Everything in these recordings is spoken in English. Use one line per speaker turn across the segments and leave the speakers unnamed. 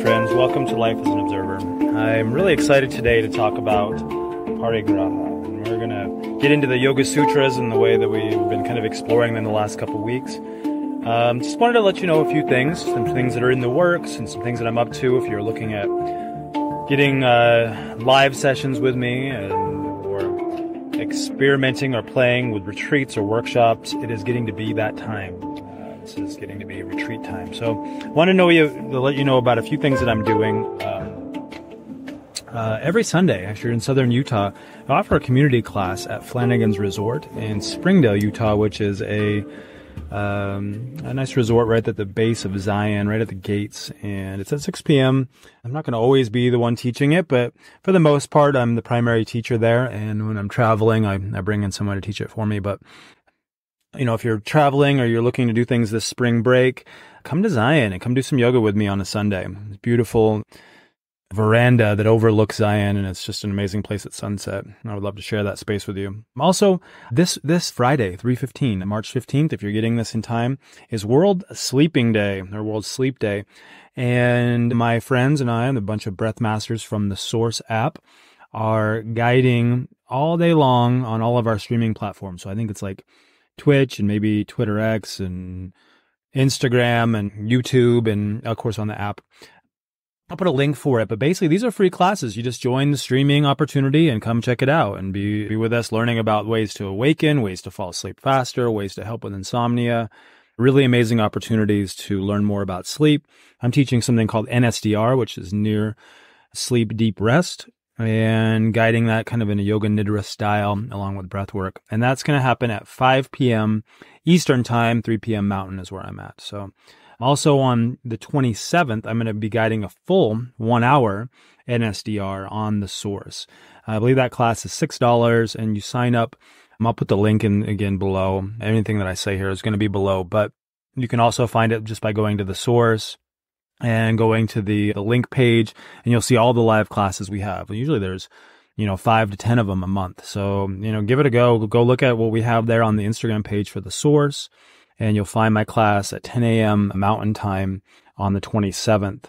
friends. Welcome to Life as an Observer. I'm really excited today to talk about Aparigraha. And we're going to get into the Yoga Sutras and the way that we've been kind of exploring them the last couple of weeks. Just wanted to let you know a few things, some things that are in the works and some things that I'm up to if you're looking at getting live sessions with me or experimenting or playing with retreats or workshops. It is getting to be that time. This is getting to be retreat time. So I want to let you know about a few things that I'm doing. Every Sunday, actually, in Southern Utah, I offer a community class at Flanagan's Resort in Springdale, Utah, which is a nice resort right at the base of Zion, right at the gates. And it's at 6 p.m. I'm not going to always be the one teaching it, but for the most part, I'm the primary teacher there. And when I'm traveling, I bring in someone to teach it for me. But you know, if you're traveling or you're looking to do things this spring break, come to Zion and come do some yoga with me on a Sunday. It's a beautiful veranda that overlooks Zion, and it's just an amazing place at sunset. I would love to share that space with you. Also, this Friday, 3/15, March 15th, if you're getting this in time, is World Sleeping Day, or World Sleep Day. And my friends and I, and a bunch of breath masters from the Source app, are guiding all day long on all of our streaming platforms. So I think it's like Twitch and maybe Twitter X and Instagram and YouTube and of course on the app. I'll put a link for it, but basically these are free classes. You just join the streaming opportunity and come check it out and be with us learning about ways to awaken, ways to fall asleep faster, ways to help with insomnia. Really amazing opportunities to learn more about sleep. I'm teaching something called NSDR, which is near sleep deep rest, and guiding that kind of in a yoga nidra style along with breath work. And that's going to happen at 5 p.m. Eastern time, 3 p.m. Mountain is where I'm at. So also on the 27th, I'm going to be guiding a full 1 hour NSDR on the Source. I believe that class is $6 and you sign up. I'll put the link in again below. Anything that I say here is going to be below, but you can also find it just by going to the Source and going to the link page, and you'll see all the live classes we have. Usually there's, 5 to 10 of them a month. So, give it a go. Go look at what we have there on the Instagram page for the Source, and you'll find my class at 10 a.m. Mountain Time on the 27th.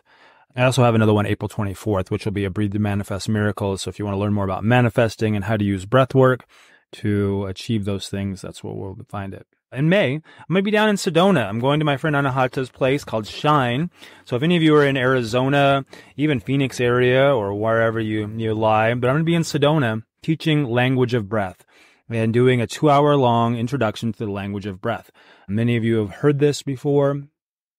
I also have another one April 24th, which will be a Breathe to Manifest Miracles. So if you want to learn more about manifesting and how to use breath work to achieve those things, that's where we'll find it. In May, I'm going to be down in Sedona. I'm going to my friend Anahata's place called Shine. So if any of you are in Arizona, even Phoenix area or wherever you lie, but I'm going to be in Sedona teaching language of breath and doing a 2-hour-long introduction to the language of breath. Many of you have heard this before.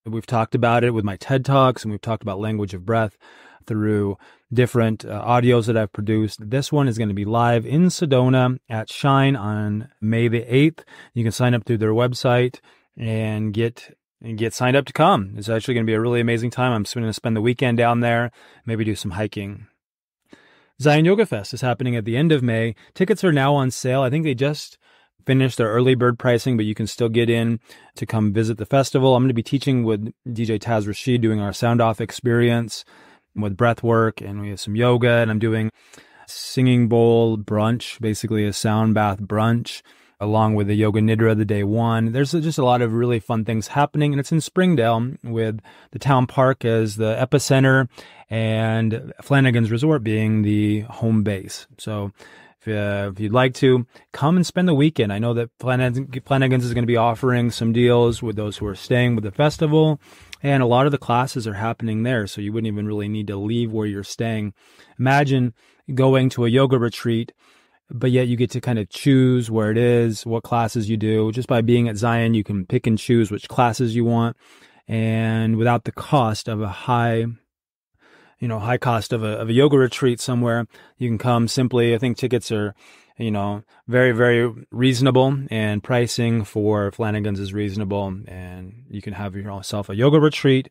We've talked about it with my TED Talks, and we've talked about language of breath through different audios that I've produced. This one is going to be live in Sedona at Shine on May the 8th. You can sign up through their website and get signed up to come. It's actually going to be a really amazing time. I'm going to spend the weekend down there, maybe do some hiking. Zion Yoga Fest is happening at the end of May. Tickets are now on sale. I think they just finished their early bird pricing, but you can still get in to come visit the festival. I'm going to be teaching with DJ Taz Rashid, doing our sound off experience with breath work, and we have some yoga, and I'm doing singing bowl brunch, basically a sound bath brunch, along with the yoga nidra the day one. There's just a lot of really fun things happening, and it's in Springdale with the town park as the epicenter and Flanagan's Resort being the home base. So if you'd like to, come and spend the weekend. I know that Flanagan's is going to be offering some deals with those who are staying with the festival, and a lot of the classes are happening there, so you wouldn't even really need to leave where you're staying. Imagine going to a yoga retreat, but yet you get to kind of choose where it is, what classes you do. Just by being at Zion, you can pick and choose which classes you want, and without the cost of a high cost of a yoga retreat somewhere, you can come simply. I think tickets are, very, very reasonable, and pricing for Flanagan's is reasonable, and you can have yourself a yoga retreat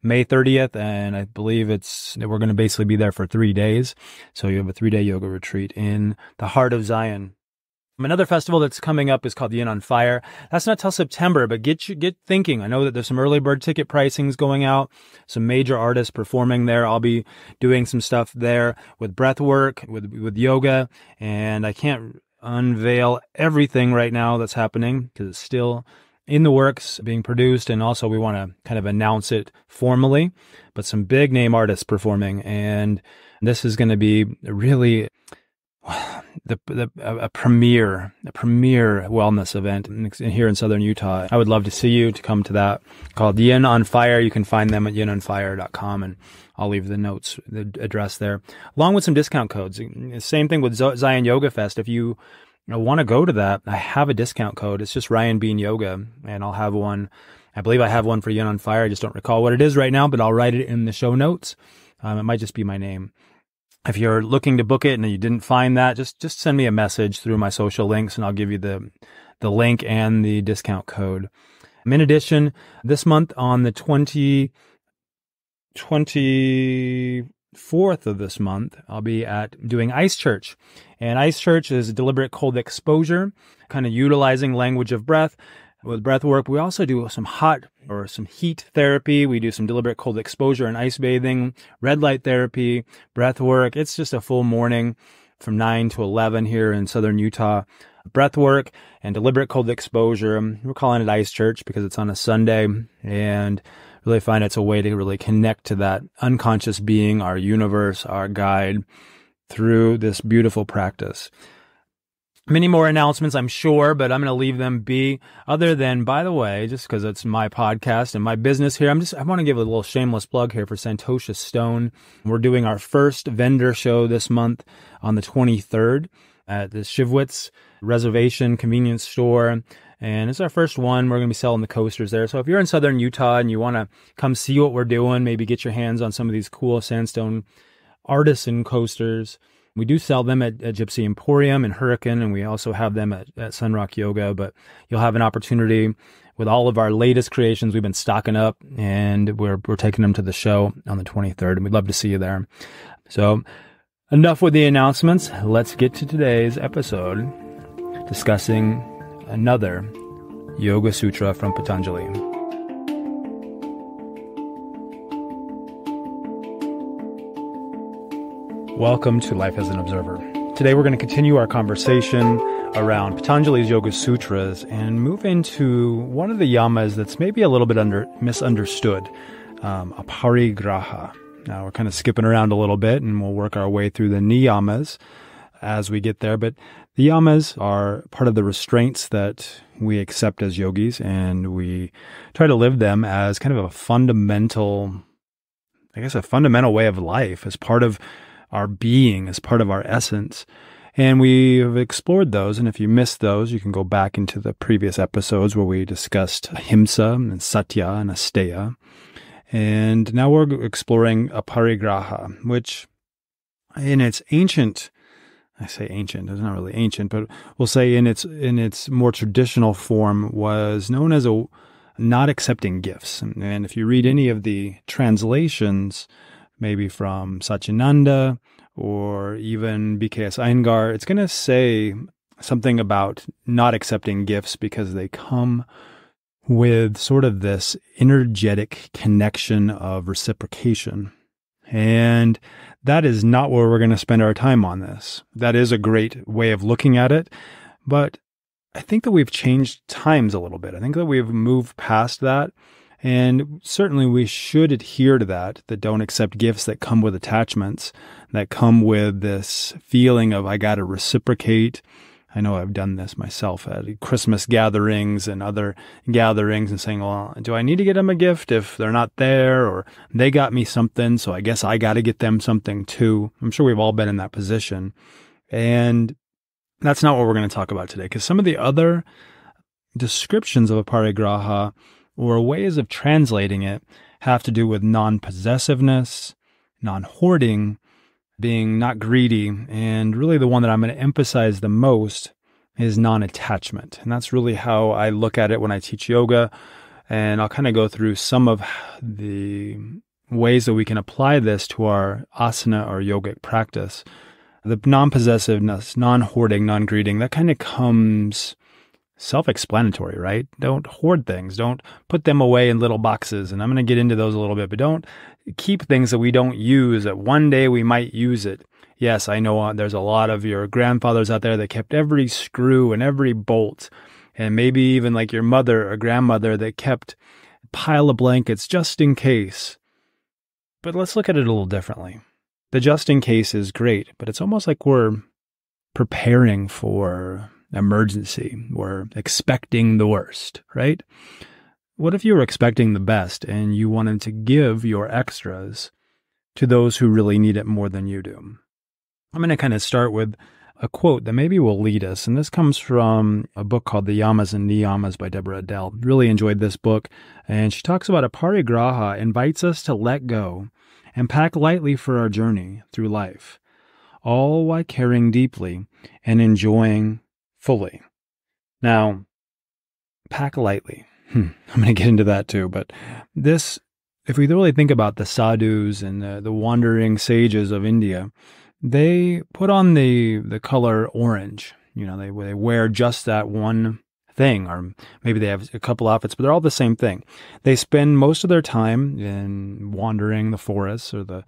May 30th, and I believe we're going to basically be there for 3 days. So you have a 3-day yoga retreat in the heart of Zion. Another festival that's coming up is called Yin on Fire. That's not till September, but get thinking. I know that there's some early bird ticket pricings going out, some major artists performing there. I'll be doing some stuff there with breath work, with yoga, and I can't unveil everything right now that's happening because it's still in the works, being produced, and also we want to kind of announce it formally, but some big name artists performing. And this is going to be really a premier wellness event here in Southern Utah. I would love to see you to come to that, called Yin on Fire. You can find them at yinonfire.com, and I'll leave the notes, the address there, along with some discount codes. Same thing with Zion Yoga Fest. If you want to go to that, I have a discount code. It's just Ryan Bean Yoga, and I'll have one. I believe I have one for Yin on Fire. I just don't recall what it is right now, but I'll write it in the show notes. It might just be my name. If you're looking to book it and you didn't find that, just send me a message through my social links, and I'll give you the link and the discount code. In addition, this month on the 24th of this month, I'll be doing Ice Church. And Ice Church is deliberate cold exposure, kind of utilizing language of breath. With breath work, we also do some heat therapy. We do some deliberate cold exposure and ice bathing, red light therapy, breath work. It's just a full morning from 9 to 11 here in Southern Utah. Breath work and deliberate cold exposure. We're calling it Ice Church because it's on a Sunday, and really find it's a way to really connect to that unconscious being, our universe, our guide, through this beautiful practice. Many more announcements, I'm sure, but I'm going to leave them be. Other than, by the way, just because it's my podcast and my business here, I want to give a little shameless plug here for Santosha Stone. We're doing our first vendor show this month on the 23rd at the Shivwitz Reservation Convenience Store. And it's our first one. We're going to be selling the coasters there. So if you're in Southern Utah and you want to come see what we're doing, maybe get your hands on some of these cool sandstone artisan coasters. We do sell them at Gypsy Emporium and Hurricane, and we also have them at Sunrock Yoga, but you'll have an opportunity with all of our latest creations. We've been stocking up, and we're taking them to the show on the 23rd, and we'd love to see you there. So enough with the announcements. Let's get to today's episode, discussing another Yoga Sutra from Patanjali. Welcome to Life as an Observer. Today we're going to continue our conversation around Patanjali's Yoga Sutras and move into one of the yamas that's maybe a little bit misunderstood, Aparigraha. Now we're kind of skipping around a little bit, and we'll work our way through the niyamas as we get there. But the yamas are part of the restraints that we accept as yogis, and we try to live them as kind of a fundamental way of life, as part of our being, as part of our essence. And we have explored those. And if you missed those, you can go back into the previous episodes where we discussed ahimsa and satya and asteya. And now we're exploring aparigraha, which in its ancient, I say ancient, it's not really ancient, but we'll say in its more traditional form, was known as not accepting gifts. And if you read any of the translations, maybe from Satyananda or even BKS Iyengar, it's going to say something about not accepting gifts because they come with sort of this energetic connection of reciprocation. And that is not where we're going to spend our time on this. That is a great way of looking at it, but I think that we've changed times a little bit. I think that we've moved past that. And certainly we should adhere to that don't accept gifts that come with attachments, that come with this feeling of, I got to reciprocate. I know I've done this myself at Christmas gatherings and other gatherings, and saying, well, do I need to get them a gift if they're not there, or they got me something, so I guess I got to get them something too. I'm sure we've all been in that position. And that's not what we're going to talk about today, because some of the other descriptions of aparigraha, or ways of translating it, have to do with non-possessiveness, non-hoarding, being not greedy, and really the one that I'm going to emphasize the most is non-attachment. And that's really how I look at it when I teach yoga, and I'll kind of go through some of the ways that we can apply this to our asana or yogic practice. The non-possessiveness, non-hoarding, non-greeting, that kind of comes self-explanatory, right? Don't hoard things. Don't put them away in little boxes. And I'm going to get into those a little bit, but don't keep things that we don't use, that one day we might use it. Yes, I know there's a lot of your grandfathers out there that kept every screw and every bolt And maybe even like your mother or grandmother that kept a pile of blankets just in case. But let's look at it a little differently. The just in case is great, but it's almost like we're preparing for emergency. We're expecting the worst, right? What if you were expecting the best and you wanted to give your extras to those who really need it more than you do? I'm going to kind of start with a quote that maybe will lead us. And this comes from a book called The Yamas and Niyamas by Deborah Adele. Really enjoyed this book. And she talks about Aparigraha invites us to let go and pack lightly for our journey through life, all while caring deeply and enjoying fully. Now, pack lightly. I'm going to get into that too. But this, if we really think about the sadhus and the wandering sages of India, they put on the color orange. You know, they wear just that one thing, or maybe they have a couple outfits, but they're all the same thing. They spend most of their time in wandering the forests or the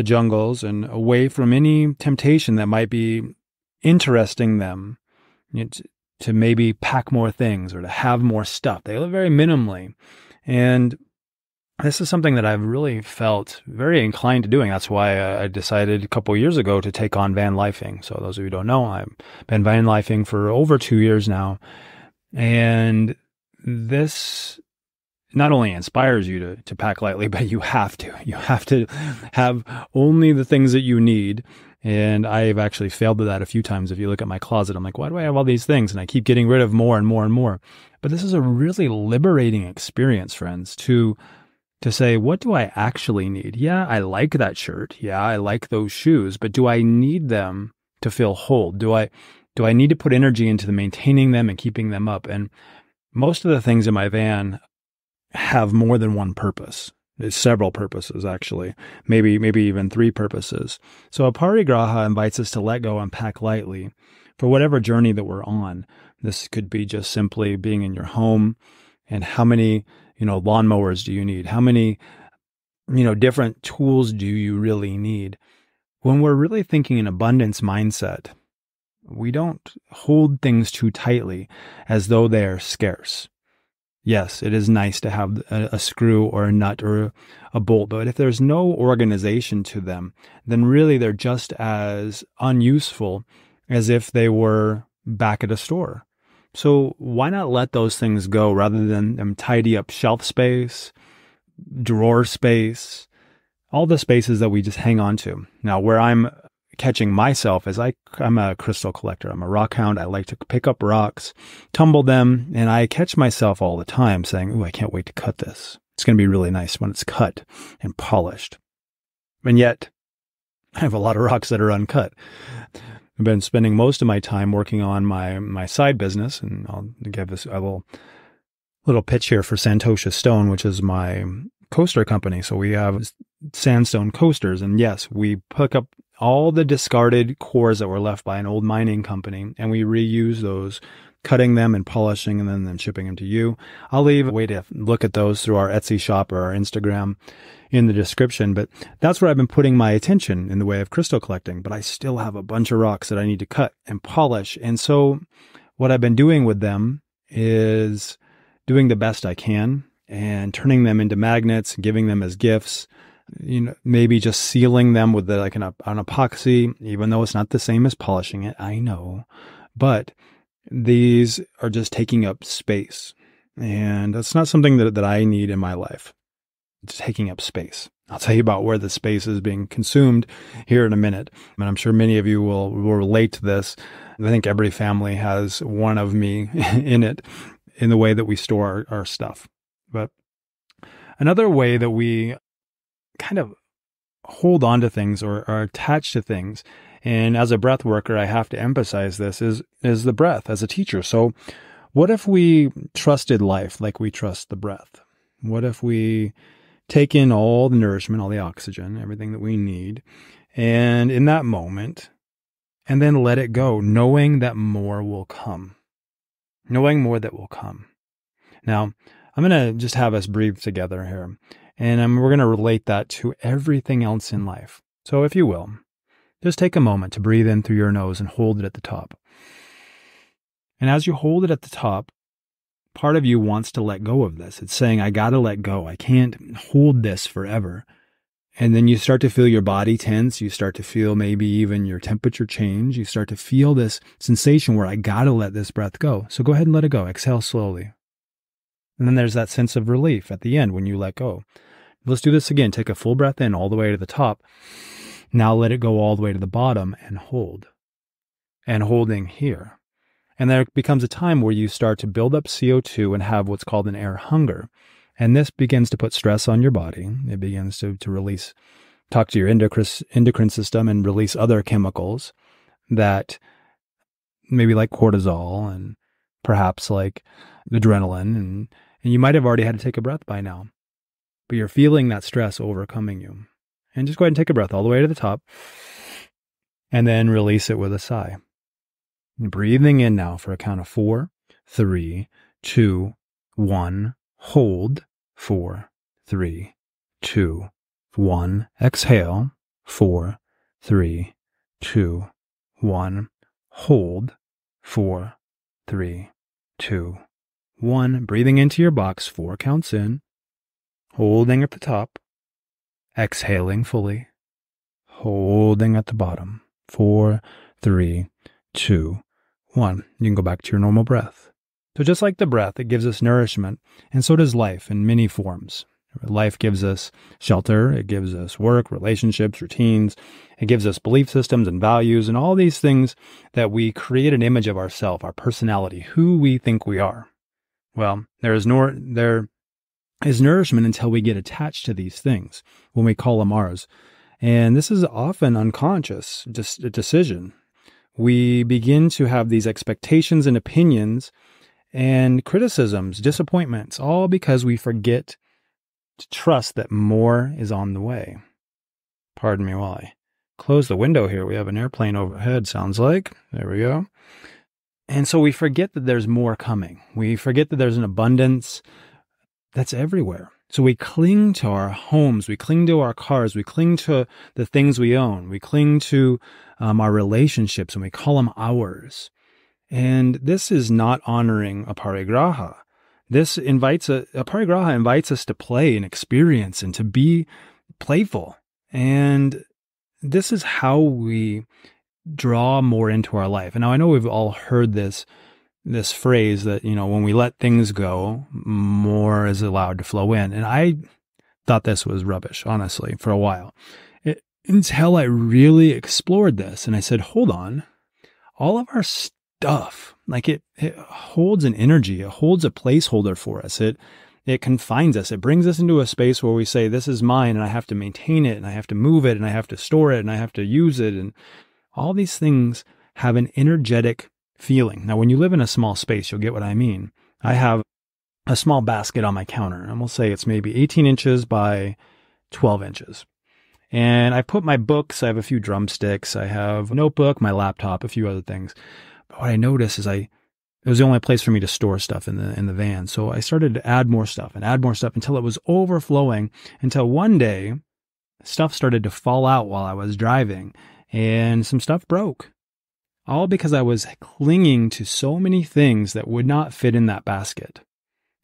jungles and away from any temptation that might be interesting them, to maybe pack more things or to have more stuff. They live very minimally. And this is something that I've really felt very inclined to doing. That's why I decided a couple of years ago to take on van lifing. So those of you who don't know, I've been van lifing for over 2 years now. And this not only inspires you to pack lightly, but you have to. You have to have only the things that you need. And I've actually failed at that a few times. If you look at my closet, I'm like, why do I have all these things? And I keep getting rid of more and more and more. But this is a really liberating experience, friends, to say, what do I actually need? Yeah, I like that shirt. Yeah, I like those shoes. But do I need them to feel whole? Do I need to put energy into maintaining them and keeping them up? And most of the things in my van have more than one purpose. There's several purposes, actually, maybe even 3 purposes. So Aparigraha invites us to let go and pack lightly for whatever journey that we're on. This could be just simply being in your home, and how many, lawnmowers do you need? How many, different tools do you really need? When we're really thinking an abundance mindset, we don't hold things too tightly as though they are scarce. Yes, it is nice to have a screw or a nut or a bolt, but if there's no organization to them, then really they're just as unuseful as if they were back at a store. So why not let those things go rather than them tidy up shelf space, drawer space, all the spaces that we just hang on to. Now, where I'm catching myself is I'm a crystal collector. I'm a rock hound. I like to pick up rocks, tumble them, and I catch myself all the time saying, "Ooh, I can't wait to cut this. It's going to be really nice when it's cut and polished." And yet, I have a lot of rocks that are uncut. I've been spending most of my time working on my side business, and I'll give this a little pitch here for Santosha Stone, which is my coaster company. So we have sandstone coasters, and yes, we pick up all the discarded cores that were left by an old mining company, and we reuse those, cutting them and polishing and then shipping them to you. I'll leave a way to look at those through our Etsy shop or our Instagram in the description, but that's where I've been putting my attention in the way of crystal collecting. But I still have a bunch of rocks that I need to cut and polish. And so what I've been doing with them is doing the best I can and turning them into magnets, giving them as gifts, maybe just sealing them with an epoxy, even though it's not the same as polishing it. I know, but these are just taking up space, and that's not something that I need in my life. It's taking up space. I'll tell you about where the space is being consumed here in a minute, and I'm sure many of you will relate to this. I think every family has one of me in it, in the way that we store our stuff. But another way that we kind of hold on to things or are attached to things, and as a breath worker, I have to emphasize this, is the breath as a teacher. So what if we trusted life like we trust the breath? What if we take in all the nourishment, all the oxygen, everything that we need, and in that moment, and then let it go, knowing that more will come, knowing more that will come. Now, I'm going to just have us breathe together here. And we're going to relate that to everything else in life. So if you will, just take a moment to breathe in through your nose and hold it at the top. And as you hold it at the top, part of you wants to let go of this. It's saying, I got to let go. I can't hold this forever. And then you start to feel your body tense. You start to feel maybe even your temperature change. You start to feel this sensation where I got to let this breath go. So go ahead and let it go. Exhale slowly. And then there's that sense of relief at the end when you let go. Let's do this again. Take a full breath in all the way to the top. Now let it go all the way to the bottom and hold. And holding here. And there becomes a time where you start to build up CO2 and have what's called an air hunger. And this begins to put stress on your body. It begins to release, talk to your endocrine system and release other chemicals that maybe like cortisol and perhaps like adrenaline. And you might have already had to take a breath by now, but you're feeling that stress overcoming you. And just go ahead and take a breath all the way to the top and then release it with a sigh. Breathing in now for a count of 4, 3, 2, 1. Hold. 4, 3, 2, 1. Exhale. 4, 3, 2, 1. Hold. 4, 3, 2, 1. Breathing into your box. 4 counts in. Holding at the top. Exhaling fully. Holding at the bottom. 4, 3, 2, 1. You can go back to your normal breath. So just like the breath, it gives us nourishment, and so does life in many forms. Life gives us shelter, it gives us work, relationships, routines, it gives us belief systems and values, and all these things that we create an image of ourselves, our personality, who we think we are. Well, there is nourishment until we get attached to these things, when we call them ours. And this is often unconscious, just a decision. We begin to have these expectations and opinions and criticisms, disappointments, all because we forget to trust that more is on the way. Pardon me while I close the window here. We have an airplane overhead, sounds like. There we go. And so we forget that there's more coming. We forget that there's an abundance that's everywhere. So we cling to our homes, we cling to our cars, we cling to the things we own, we cling to our relationships, and we call them ours. And this is not honoring Aparigraha. Aparigraha invites us to play and experience and to be playful. And this is how we draw more into our life. And now I know we've all heard this phrase that, when we let things go, more is allowed to flow in. And I thought this was rubbish, honestly, for a while. Until I really explored this and I said, hold on, all of our stuff, like it holds an energy, it holds a placeholder for us. It confines us. It brings us into a space where we say, this is mine and I have to maintain it and I have to move it and I have to store it and I have to use it. And all these things have an energetic feeling. Now, when you live in a small space, you'll get what I mean. I have a small basket on my counter, and we'll say it's maybe 18 inches by 12 inches. And I put my books, I have a few drumsticks, I have a notebook, my laptop, a few other things. But what I noticed is it was the only place for me to store stuff in the van. So I started to add more stuff until it was overflowing, until one day stuff started to fall out while I was driving and some stuff broke. All because I was clinging to so many things that would not fit in that basket.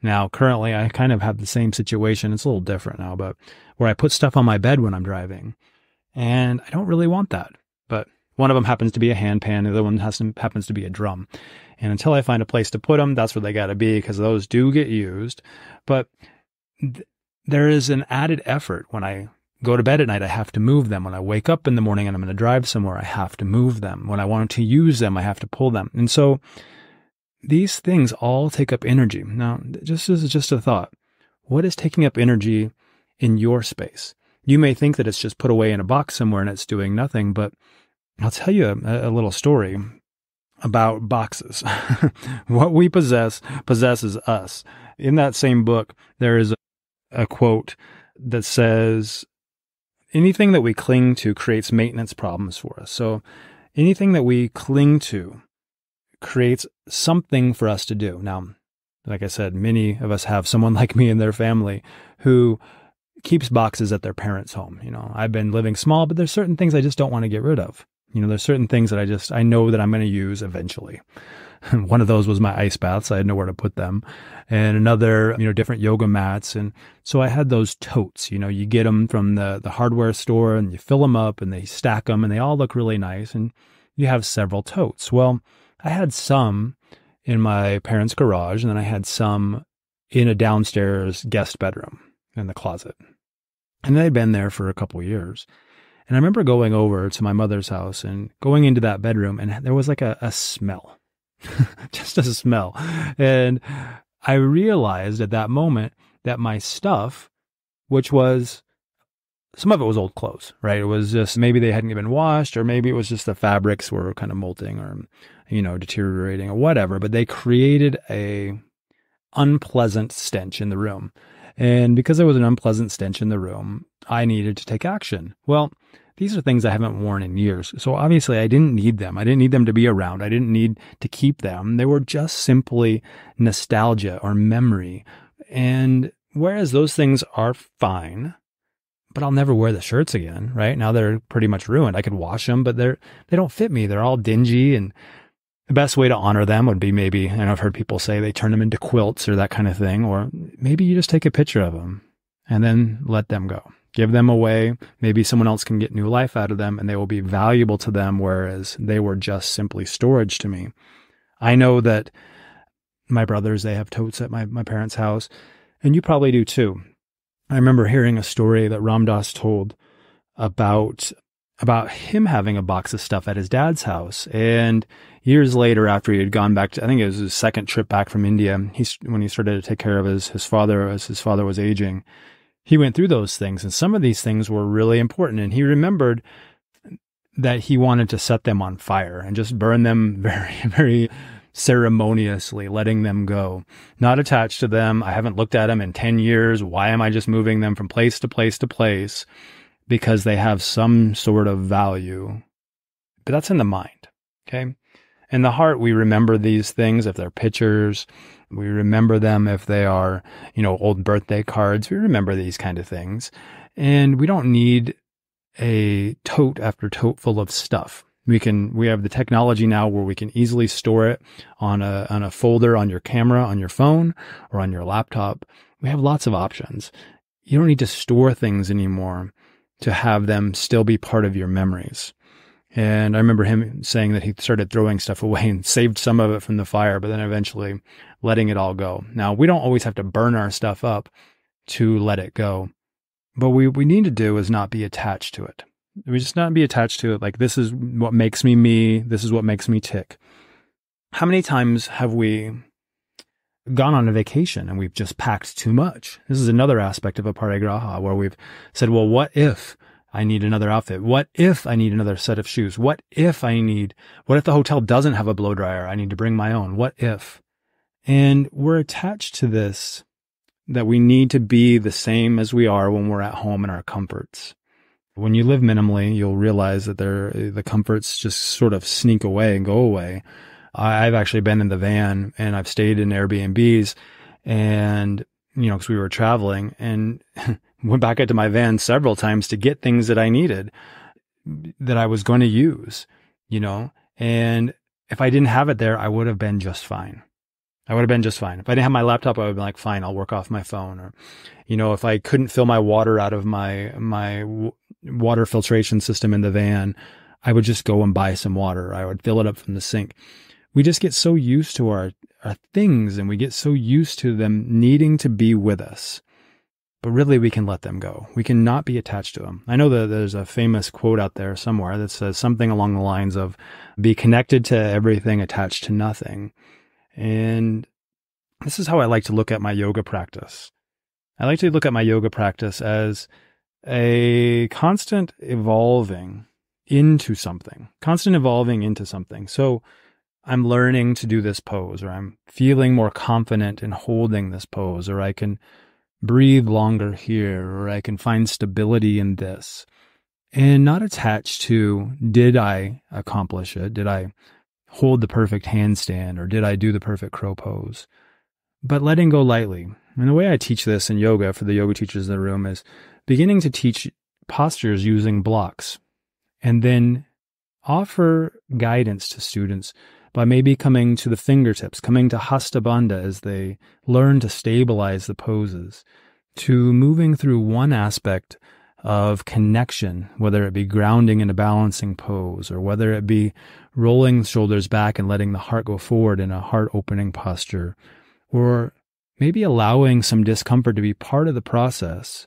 Now, currently, I kind of have the same situation. It's a little different now, but where I put stuff on my bed when I'm driving. And I don't really want that. But one of them happens to be a handpan. The other one happens to be a drum. And until I find a place to put them, that's where they got to be, because those do get used. But there is an added effort. When I go to bed at night, I have to move them. When I wake up in the morning and I'm going to drive somewhere, I have to move them. When I want to use them, I have to pull them. And so these things all take up energy. Now, this is just a thought. What is taking up energy in your space? You may think that it's just put away in a box somewhere and it's doing nothing, but I'll tell you a little story about boxes. What we possess possesses us. In that same book, there is a quote that says, anything that we cling to creates maintenance problems for us. So anything that we cling to creates something for us to do. Now, like I said, many of us have someone like me in their family who keeps boxes at their parents' home. I've been living small, but there's certain things I just don't want to get rid of. There's certain things that I know that I'm going to use eventually. One of those was my ice baths. I had nowhere to put them. And another, different yoga mats. And so I had those totes, you get them from the hardware store and you fill them up and they stack them and they all look really nice. And you have several totes. Well, I had some in my parents' garage, and then I had some in a downstairs guest bedroom in the closet. And they'd been there for a couple of years. And I remember going over to my mother's house and going into that bedroom, and there was like a smell, just a smell. And I realized at that moment that my stuff, which was, some of it was old clothes, right? It was just, maybe they hadn't been washed, or maybe it was just the fabrics were kind of molting or, deteriorating or whatever, but they created a unpleasant stench in the room. And because there was an unpleasant stench in the room, I needed to take action. Well, these are things I haven't worn in years. So obviously I didn't need them. I didn't need them to be around. I didn't need to keep them. They were just simply nostalgia or memory. And whereas those things are fine, but I'll never wear the shirts again, right? Now they're pretty much ruined. I could wash them, but they don't fit me. They're all dingy, and the best way to honor them would be maybe, and I've heard people say they turn them into quilts or that kind of thing, or maybe you just take a picture of them and then let them go. Give them away. Maybe someone else can get new life out of them and they will be valuable to them, whereas they were just simply storage to me. I know that my brothers, they have totes at my parents' house, and you probably do too. I remember hearing a story that Ram Dass told about him having a box of stuff at his dad's house. And years later, after he had gone back to, I think it was his second trip back from India, when he started to take care of his father as his father was aging, he went through those things. And some of these things were really important. And he remembered that he wanted to set them on fire and just burn them very, very ceremoniously, letting them go, not attached to them. I haven't looked at them in 10 years. Why am I just moving them from place to place to place? Because they have some sort of value. But that's in the mind, okay? In the heart, we remember these things if they're pictures. We remember them if they are, old birthday cards. We remember these kind of things. And we don't need a tote after tote full of stuff. We have the technology now where we can easily store it on a folder on your camera, on your phone, or on your laptop. We have lots of options. You don't need to store things anymore to have them still be part of your memories. And I remember him saying that he started throwing stuff away and saved some of it from the fire, but then eventually letting it all go. Now, we don't always have to burn our stuff up to let it go. But what we need to do is not be attached to it. We just not be attached to it like, this is what makes me me, this is what makes me tick. How many times have we gone on a vacation and we've just packed too much? This is another aspect of Aparigraha where we've said, well, what if I need another outfit? What if I need another set of shoes? What if the hotel doesn't have a blow dryer? I need to bring my own. What if? And we're attached to this, that we need to be the same as we are when we're at home in our comforts. When you live minimally, you'll realize that the comforts just sort of sneak away and go away. I've actually been in the van and I've stayed in Airbnbs and, because we were traveling, and went back into my van several times to get things that I needed, that I was going to use, and if I didn't have it there, I would have been just fine. If I didn't have my laptop, I would have been like, fine, I'll work off my phone. Or, if I couldn't fill my water out of my water filtration system in the van, I would just go and buy some water. I would fill it up from the sink. We just get so used to our things, and we get so used to them needing to be with us. But really, we can let them go. We cannot be attached to them. I know that there's a famous quote out there somewhere that says something along the lines of, be connected to everything, attached to nothing. And this is how I like to look at my yoga practice. I like to look at my yoga practice as a constant evolving into something. So I'm learning to do this pose, or I'm feeling more confident in holding this pose, or I can breathe longer here, or I can find stability in this. And not attached to, did I accomplish it? Did I hold the perfect handstand, or did I do the perfect crow pose? But letting go lightly. And the way I teach this in yoga for the yoga teachers in the room is beginning to teach postures using blocks, and then offer guidance to students by maybe coming to the fingertips, coming to Hasta Bandha as they learn to stabilize the poses, to moving through one aspect of connection, whether it be grounding in a balancing pose, or whether it be rolling shoulders back and letting the heart go forward in a heart-opening posture, or maybe allowing some discomfort to be part of the process,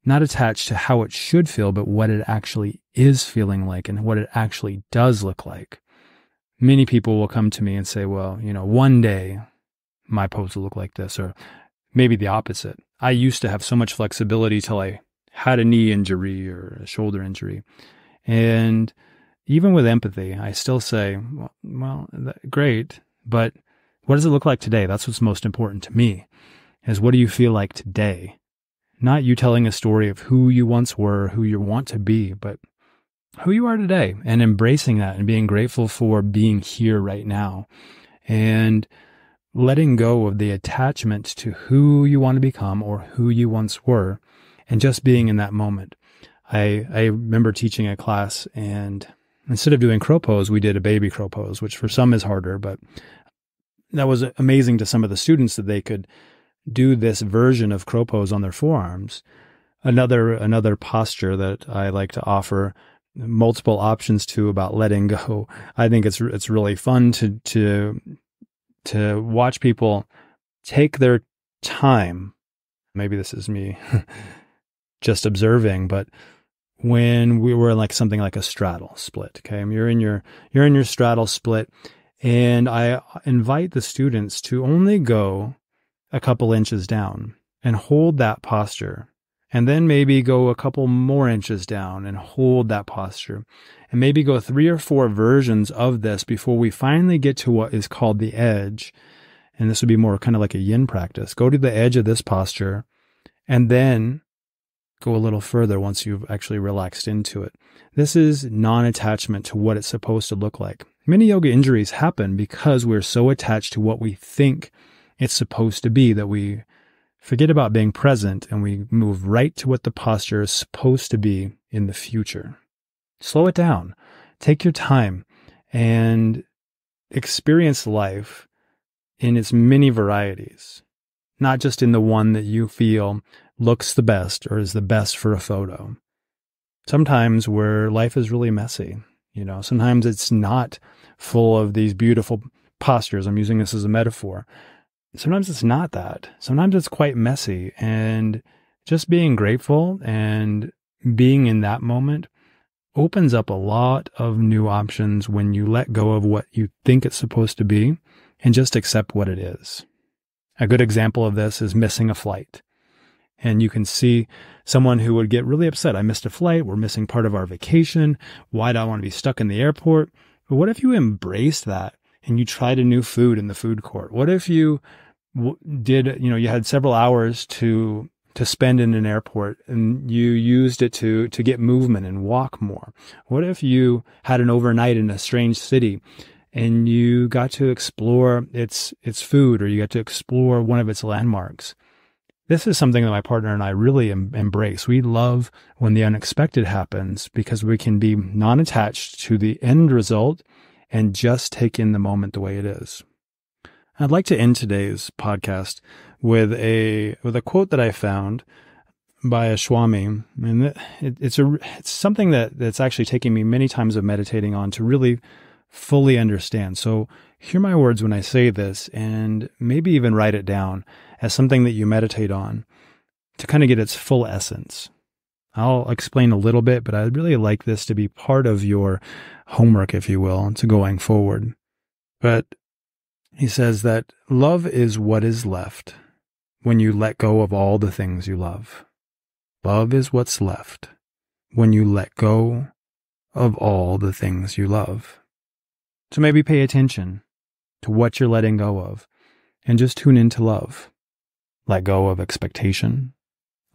not attached to how it should feel, but what it actually is feeling like and what it actually does look like. Many people will come to me and say, well, one day my pose will look like this, or maybe the opposite. I used to have so much flexibility till I had a knee injury or a shoulder injury. And even with empathy, I still say, well, great, but what does it look like today? That's what's most important to me, is what do you feel like today? Not you telling a story of who you once were, who you want to be, but who you are today, and embracing that and being grateful for being here right now, and letting go of the attachment to who you want to become or who you once were, and just being in that moment. I remember teaching a class, and instead of doing crow pose, we did a baby crow pose, which for some is harder, but that was amazing to some of the students that they could do this version of crow pose on their forearms. Another posture that I like to offer multiple options to about letting go. I think it's really fun to watch people take their time. Maybe this is me just observing, but when we were like something like a straddle split, okay, you're in your straddle split, and I invite the students to only go a couple inches down and hold that posture, and then maybe go a couple more inches down and hold that posture, and maybe go 3 or 4 versions of this before we finally get to what is called the edge. And this would be more kind of like a yin practice. Go to the edge of this posture, and then go a little further once you've actually relaxed into it. This is non-attachment to what it's supposed to look like. Many yoga injuries happen because we're so attached to what we think it's supposed to be that we forget about being present, and we move right to what the posture is supposed to be in the future. Slow it down. Take your time and experience life in its many varieties, not just in the one that you feel looks the best or is the best for a photo. Sometimes where life is really messy, sometimes it's not full of these beautiful postures. I'm using this as a metaphor. Sometimes it's not that. Sometimes it's quite messy, and just being grateful and being in that moment opens up a lot of new options when you let go of what you think it's supposed to be and just accept what it is. A good example of this is missing a flight. And you can see someone who would get really upset. I missed a flight. We're missing part of our vacation. Why do I want to be stuck in the airport? But what if you embraced that and you tried a new food in the food court? What if you you had several hours to spend in an airport and you used it to get movement and walk more? What if you had an overnight in a strange city and you got to explore its food, or you got to explore one of its landmarks? This is something that my partner and I really embrace. We love when the unexpected happens because we can be non-attached to the end result and just take in the moment the way it is. I'd like to end today's podcast with a quote that I found by a Swami, and it's something that's actually taken me many times of meditating on to really fully understand. So hear my words when I say this, and maybe even write it down as something that you meditate on to kind of get its full essence. I'll explain a little bit, but I'd really like this to be part of your homework, if you will, to going forward. But he says that love is what is left when you let go of all the things you love. Love is what's left when you let go of all the things you love. So maybe pay attention to what you're letting go of and just tune into love. Let go of expectation.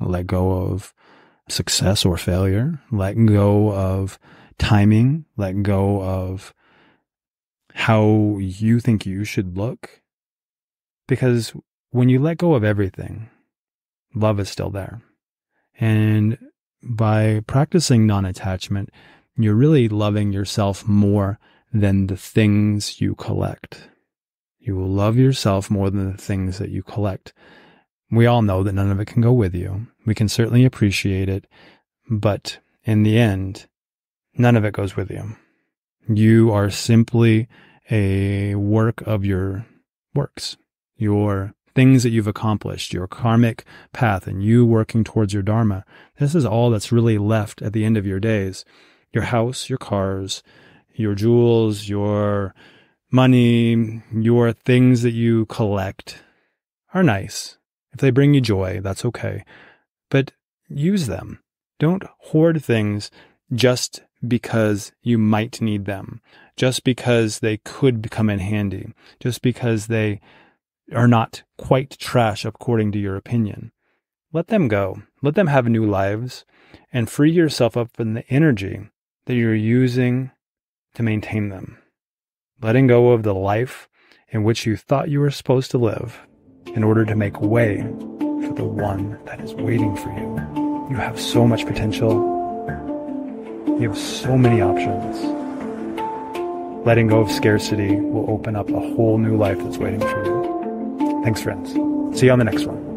Let go of success or failure. Let go of timing. Let go of how you think you should look. Because when you let go of everything, love is still there. And by practicing non-attachment, you're really loving yourself more than the things you collect. You will love yourself more than the things that you collect. We all know that none of it can go with you. We can certainly appreciate it, but in the end, none of it goes with you. You are simply a work of your works, your things that you've accomplished, your karmic path, and you working towards your dharma. This is all that's really left at the end of your days. Your house, your cars, your jewels, your money, your things that you collect are nice. If they bring you joy, that's okay. But use them. Don't hoard things just because you might need them, just because they could come in handy, just because they are not quite trash according to your opinion. Let them go. Let them have new lives, and free yourself up from the energy that you're using to maintain them. Letting go of the life in which you thought you were supposed to live in order to make way for the one that is waiting for you. You have so much potential. You have so many options. Letting go of scarcity will open up a whole new life that's waiting for you. Thanks, friends. See you on the next one.